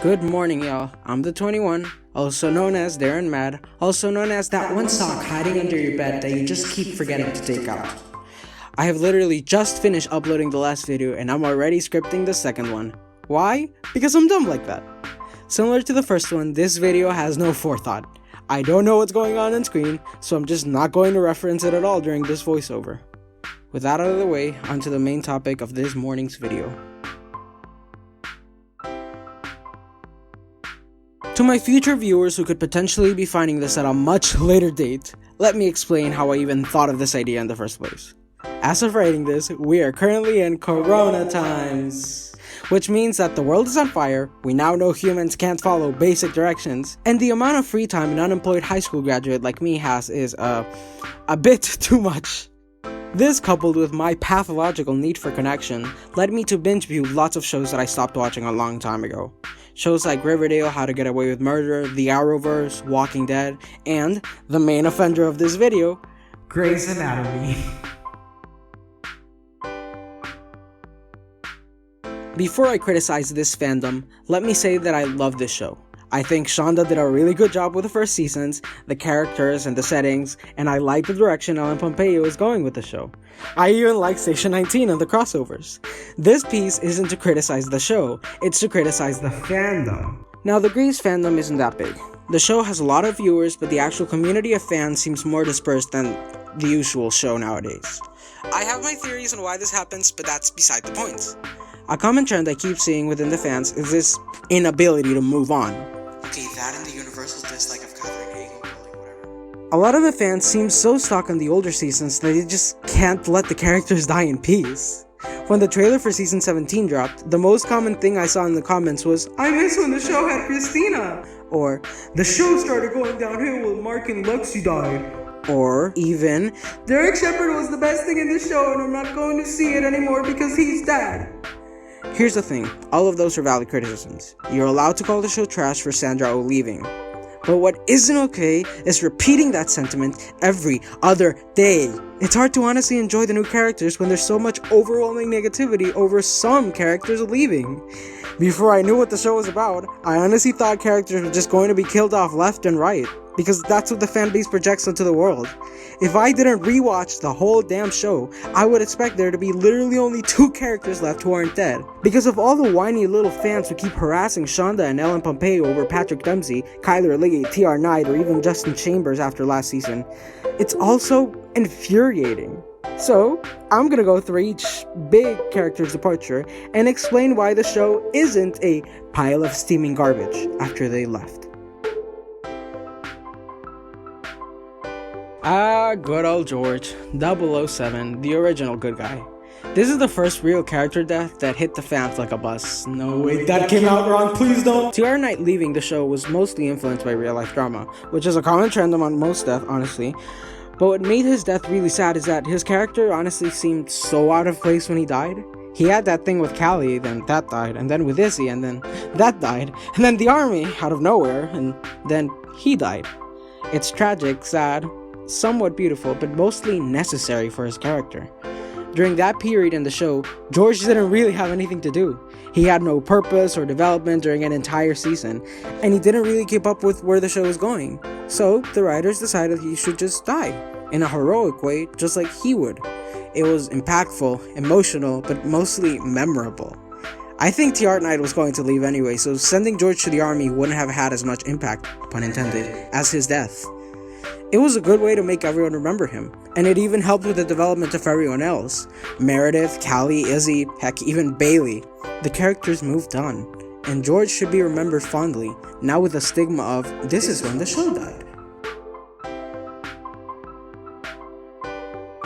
Good morning, y'all. I'm the 21, also known as Darren Mad, also known as that one sock hiding under your bed that you just keep forgetting to take out. I have literally just finished uploading the last video and I'm already scripting the second one. Why? Because I'm dumb like that. Similar to the first one, this video has no forethought. I don't know what's going on screen, so I'm just not going to reference it at all during this voiceover. With that out of the way, onto the main topic of this morning's video. To my future viewers who could potentially be finding this at a much later date, let me explain how I even thought of this idea in the first place. As of writing this, we are currently in Corona times, which means that the world is on fire, we now know humans can't follow basic directions, and the amount of free time an unemployed high school graduate like me has is, a bit too much. This, coupled with my pathological need for connection, led me to binge view lots of shows that I stopped watching a long time ago. Shows like Riverdale, How to Get Away with Murder, The Arrowverse, Walking Dead, and the main offender of this video, Grey's Anatomy. Before I criticize this fandom, let me say that I love this show. I think Shonda did a really good job with the first seasons, the characters and the settings, and I like the direction Ellen Pompeo is going with the show. I even like Station 19 and the crossovers. This piece isn't to criticize the show, it's to criticize the fandom. Now, the Grey's fandom isn't that big. The show has a lot of viewers, but the actual community of fans seems more dispersed than the usual show nowadays. I have my theories on why this happens, but that's beside the point. A common trend I keep seeing within the fans is this inability to move on. Okay, that and the universal dislike of Catherine Hagel, whatever. A lot of the fans seem so stuck on the older seasons that they just can't let the characters die in peace. When the trailer for season 17 dropped, the most common thing I saw in the comments was, "I miss when the show had Cristina," or "The show started going downhill when Mark and Lexi died," or even, "Derek Shepherd was the best thing in the show and I'm not going to see it anymore because he's dead." Here's the thing, all of those are valid criticisms. You're allowed to call the show trash for Sandra Oh leaving. But what isn't okay is repeating that sentiment every other day. It's hard to honestly enjoy the new characters when there's so much overwhelming negativity over some characters leaving. Before I knew what the show was about, I honestly thought characters were just going to be killed off left and right, because that's what the fanbase projects onto the world. If I didn't rewatch the whole damn show, I would expect there to be literally only 2 characters left who aren't dead. Because of all the whiny little fans who keep harassing Shonda and Ellen Pompeo over Patrick Dempsey, Kyler Lee, TR Knight, or even Justin Chambers after last season, it's also infuriating. So, I'm gonna go through each big character's departure and explain why the show isn't a pile of steaming garbage after they left. Good old George, 007, the original good guy. This is the first real character death that hit the fans like a bus. No, wait, that came out wrong, please don't! TR Knight leaving the show was mostly influenced by real life drama, which is a common trend among most death, honestly. But what made his death really sad is that his character honestly seemed so out of place when he died. He had that thing with Callie, then that died, and then with Izzy, and then that died, and then the army, out of nowhere, and then he died. It's tragic, sad, somewhat beautiful, but mostly necessary for his character. During that period in the show, George didn't really have anything to do. He had no purpose or development during an entire season, and he didn't really keep up with where the show was going. So, the writers decided he should just die, in a heroic way, just like he would. It was impactful, emotional, but mostly memorable. I think TR Knight was going to leave anyway, so sending George to the army wouldn't have had as much impact, pun intended, as his death. It was a good way to make everyone remember him, and it even helped with the development of everyone else. Meredith, Callie, Izzy, heck, even Bailey. The characters moved on, and George should be remembered fondly, now with the stigma of, this is when the show died.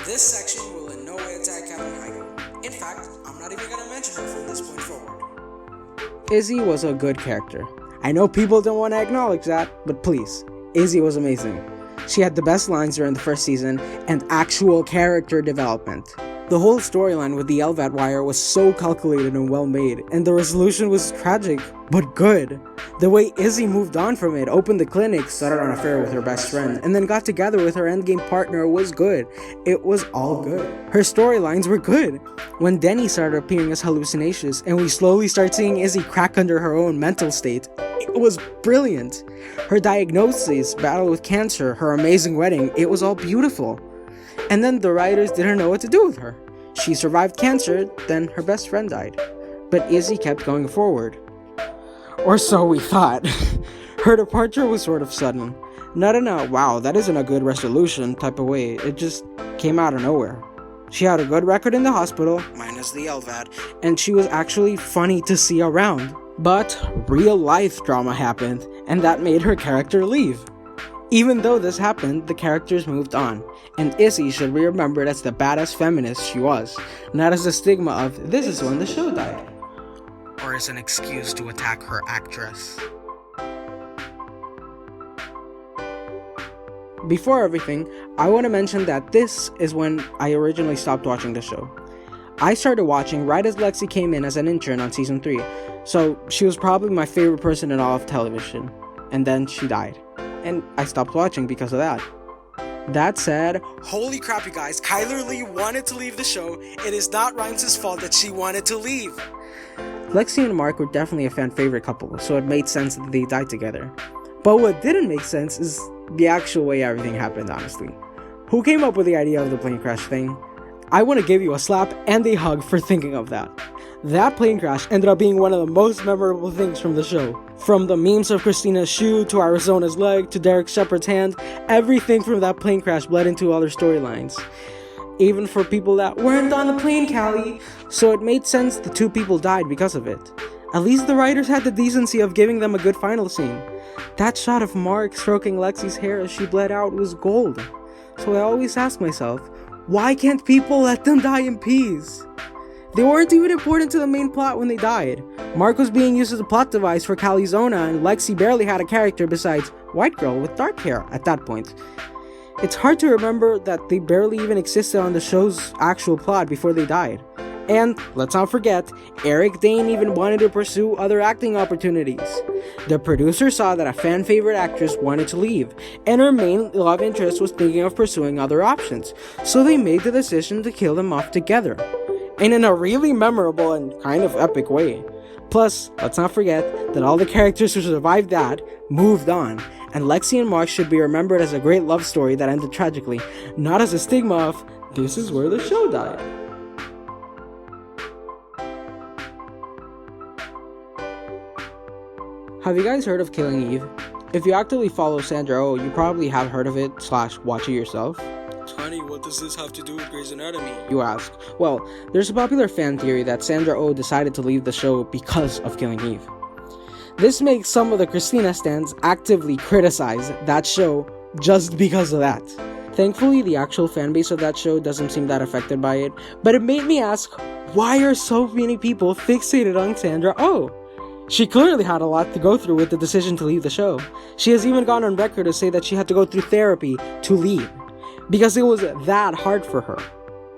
This section will in no way attack Catherine Hagel. In fact, I'm not even gonna mention her from this point forward. Izzy was a good character. I know people don't want to acknowledge that, but please, Izzy was amazing. She had the best lines during the first season and actual character development. The whole storyline with the LVAD wire was so calculated and well made, and the resolution was tragic, but good. The way Izzy moved on from it, opened the clinic, started an affair with her best friend, and then got together with her endgame partner was good. It was all good. Her storylines were good. When Denny started appearing as hallucinations, and we slowly start seeing Izzy crack under her own mental state, it was brilliant. Her diagnosis, battle with cancer, her amazing wedding, it was all beautiful. And then the writers didn't know what to do with her. She survived cancer, then her best friend died. But Izzy kept going forward. Or so we thought. Her departure was sort of sudden. Not in a, wow, that isn't a good resolution type of way. It just came out of nowhere. She had a good record in the hospital, minus the LVAD, and she was actually funny to see around. But real life drama happened, and that made her character leave. Even though this happened, the characters moved on, and Izzy should be remembered as the badass feminist she was, not as a stigma of, this is when the show died. Or as an excuse to attack her actress. Before everything, I want to mention that this is when I originally stopped watching the show. I started watching right as Lexi came in as an intern on season 3, so she was probably my favorite person in all of television, and then she died. And I stopped watching because of that. That said, holy crap you guys, Kyler Lee wanted to leave the show. It is not Rhymes' fault that she wanted to leave. Lexi and Mark were definitely a fan favorite couple, so it made sense that they died together. But what didn't make sense is the actual way everything happened, honestly. Who came up with the idea of the plane crash thing? I want to give you a slap and a hug for thinking of that. That plane crash ended up being one of the most memorable things from the show. From the memes of Christina's shoe, to Arizona's leg, to Derek Shepard's hand, everything from that plane crash bled into other storylines. Even for people that weren't on the plane, Callie. So it made sense the two people died because of it. At least the writers had the decency of giving them a good final scene. That shot of Mark stroking Lexi's hair as she bled out was gold. So I always ask myself, why can't people let them die in peace? They weren't even important to the main plot when they died. Mark was being used as a plot device for Callie's Zona, and Lexi barely had a character besides white girl with dark hair at that point. It's hard to remember that they barely even existed on the show's actual plot before they died. And, let's not forget, Eric Dane even wanted to pursue other acting opportunities. The producer saw that a fan favorite actress wanted to leave, and her main love interest was thinking of pursuing other options, so they made the decision to kill them off together. And in a really memorable and kind of epic way. Plus, let's not forget that all the characters who survived that moved on, and Lexi and Mark should be remembered as a great love story that ended tragically, not as a stigma of, this is where the show died. Have you guys heard of Killing Eve? If you actively follow Sandra Oh, you probably have heard of it / watch it yourself. Honey, what does this have to do with Grey's Anatomy? You ask. Well, there's a popular fan theory that Sandra Oh decided to leave the show because of Killing Eve. This makes some of the Cristina stans actively criticize that show just because of that. Thankfully, the actual fanbase of that show doesn't seem that affected by it, but it made me ask, why are so many people fixated on Sandra Oh? She clearly had a lot to go through with the decision to leave the show. She has even gone on record to say that she had to go through therapy to leave, because it was that hard for her.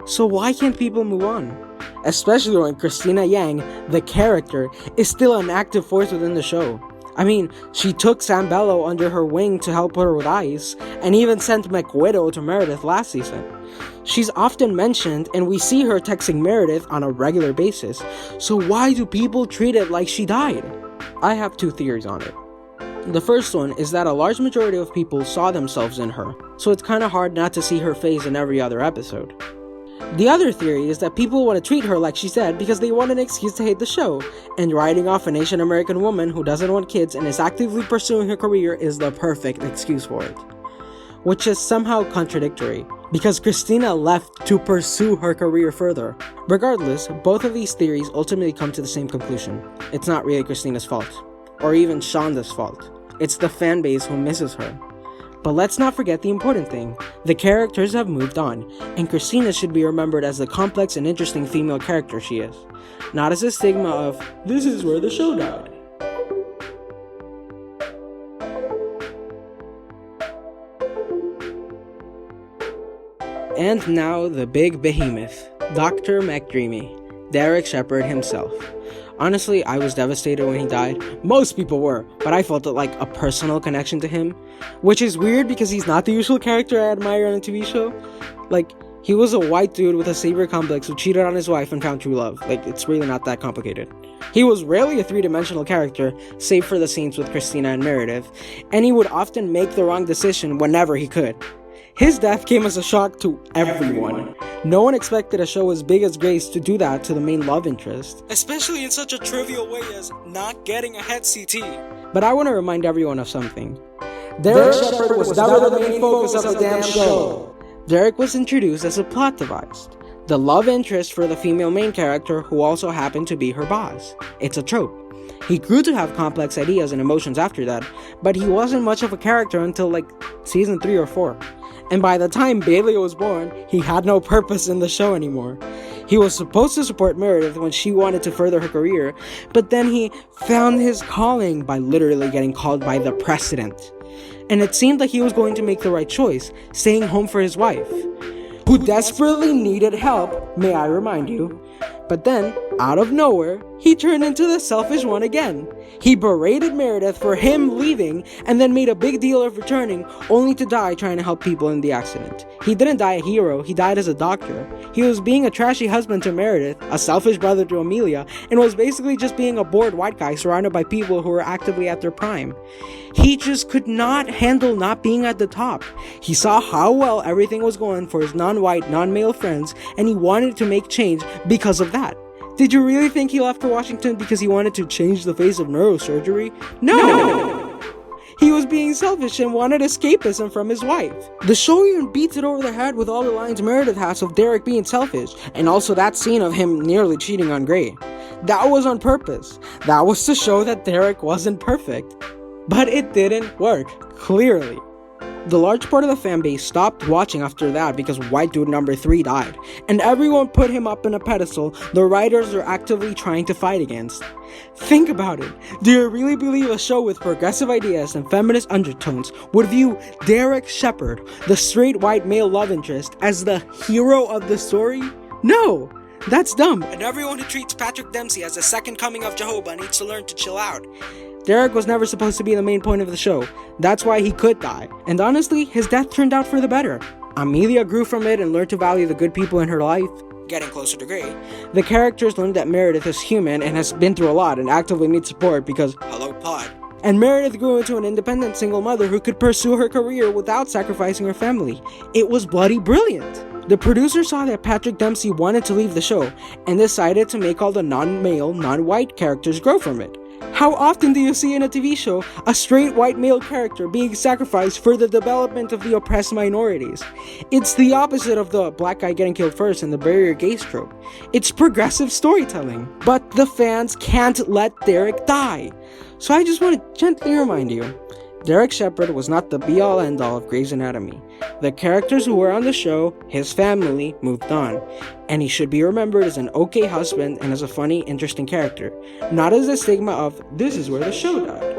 So why can't people move on? Especially when Cristina Yang, the character, is still an active force within the show. I mean, she took Sam Bello under her wing to help her with Ice, and even sent McWidow to Meredith last season. She's often mentioned, and we see her texting Meredith on a regular basis, so why do people treat it like she died? I have two theories on it. The first one is that a large majority of people saw themselves in her, so it's kinda hard not to see her face in every other episode. The other theory is that people want to treat her like she said because they want an excuse to hate the show, and writing off an Asian American woman who doesn't want kids and is actively pursuing her career is the perfect excuse for it. Which is somehow contradictory, because Cristina left to pursue her career further. Regardless, both of these theories ultimately come to the same conclusion. It's not really Cristina's fault, or even Shonda's fault. It's the fanbase who misses her. But let's not forget the important thing. The characters have moved on, and Cristina should be remembered as the complex and interesting female character she is, not as a stigma of, this is where the show died. And now the big behemoth. Dr. McDreamy, Derek Shepherd himself. Honestly, I was devastated when he died. Most people were, but I felt like a personal connection to him, which is weird because he's not the usual character I admire on a TV show. Like, he was a white dude with a savior complex who cheated on his wife and found true love. Like, it's really not that complicated. He was rarely a three-dimensional character, save for the scenes with Cristina and Meredith, and he would often make the wrong decision whenever he could. His death came as a shock to everyone. No one expected a show as big as Grace to do that to the main love interest, especially in such a trivial way as not getting a head CT. But I want to remind everyone of something. Derek Shepherd was never the main focus of the damn show. Derek was introduced as a plot device, the love interest for the female main character who also happened to be her boss. It's a trope. He grew to have complex ideas and emotions after that, but he wasn't much of a character until like season 3 or 4. And by the time Bailey was born, he had no purpose in the show anymore. He was supposed to support Meredith when she wanted to further her career, but then he found his calling by literally getting called by the president. And it seemed like he was going to make the right choice, staying home for his wife, who desperately needed help, may I remind you. But then, out of nowhere, he turned into the selfish one again. He berated Meredith for him leaving and then made a big deal of returning, only to die trying to help people in the accident. He didn't die a hero, he died as a doctor. He was being a trashy husband to Meredith, a selfish brother to Amelia, and was basically just being a bored white guy surrounded by people who were actively at their prime. He just could not handle not being at the top. He saw how well everything was going for his non-white, non-male friends, and he wanted to make change because of that. Did you really think he left for Washington because he wanted to change the face of neurosurgery? No! He was being selfish and wanted escapism from his wife. The show even beats it over the head with all the lines Meredith has of Derek being selfish, and also that scene of him nearly cheating on Gray. That was on purpose. That was to show that Derek wasn't perfect. But it didn't work, clearly. The large part of the fanbase stopped watching after that because white dude number 3 died, and everyone put him up in a pedestal the writers are actively trying to fight against. Think about it. Do you really believe a show with progressive ideas and feminist undertones would view Derek Shepherd, the straight white male love interest, as the hero of the story? No! That's dumb, and everyone who treats Patrick Dempsey as the second coming of Jehovah needs to learn to chill out. Derek was never supposed to be the main point of the show. That's why he could die. And honestly, his death turned out for the better. Amelia grew from it and learned to value the good people in her life, getting closer to Gray. The characters learned that Meredith is human and has been through a lot and actively needs support because, hello pod. And Meredith grew into an independent single mother who could pursue her career without sacrificing her family. It was bloody brilliant. The producer saw that Patrick Dempsey wanted to leave the show and decided to make all the non-male, non-white characters grow from it. How often do you see in a TV show a straight white male character being sacrificed for the development of the oppressed minorities? It's the opposite of the black guy getting killed first and the bury your gays trope. It's progressive storytelling. But the fans can't let Derek die. So I just want to gently remind you, Derek Shepherd was not the be-all end-all of Grey's Anatomy. The characters who were on the show, his family, moved on, and he should be remembered as an okay husband and as a funny, interesting character, not as the stigma of, this is where the show died.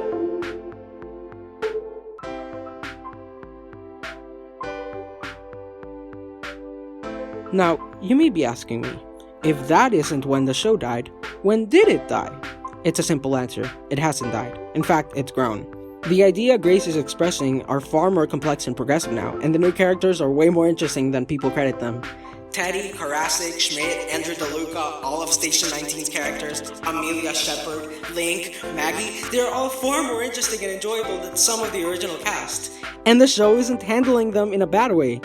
Now, you may be asking me, if that isn't when the show died, when did it die? It's a simple answer, it hasn't died. In fact, it's grown. The idea Grace is expressing are far more complex and progressive now, and the new characters are way more interesting than people credit them. Teddy, Karasik, Schmidt, Andrew DeLuca, all of Station 19's characters, Amelia, Shepherd, Link, Maggie, they're all far more interesting and enjoyable than some of the original cast. And the show isn't handling them in a bad way.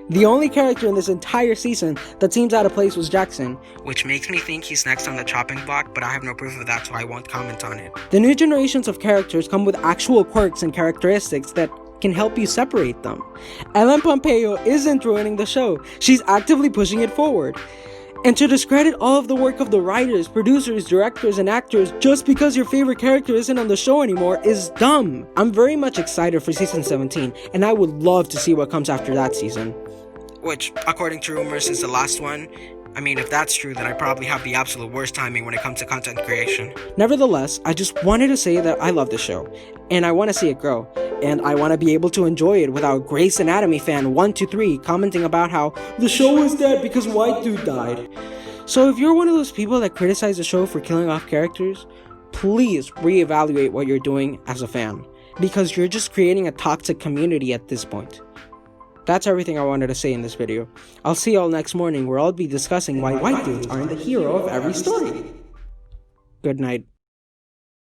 The only character in this entire season that seems out of place was Jackson, which makes me think he's next on the chopping block, but I have no proof of that, so I won't comment on it. The new generations of characters come with actual quirks and characteristics that can help you separate them. Ellen Pompeo isn't ruining the show, she's actively pushing it forward. And to discredit all of the work of the writers, producers, directors, and actors just because your favorite character isn't on the show anymore is dumb. I'm very much excited for season 17, and I would love to see what comes after that season, which, according to rumors, is the last one, I mean, if that's true, then I probably have the absolute worst timing when it comes to content creation. Nevertheless, I just wanted to say that I love the show, and I want to see it grow, and I want to be able to enjoy it without Grey's Anatomy fan 123 commenting about how the show is dead because white dude died. So if you're one of those people that criticize the show for killing off characters, please reevaluate what you're doing as a fan, because you're just creating a toxic community at this point. That's everything I wanted to say in this video. I'll see y'all next morning where I'll be discussing why white dudes aren't the hero of every story. Good night.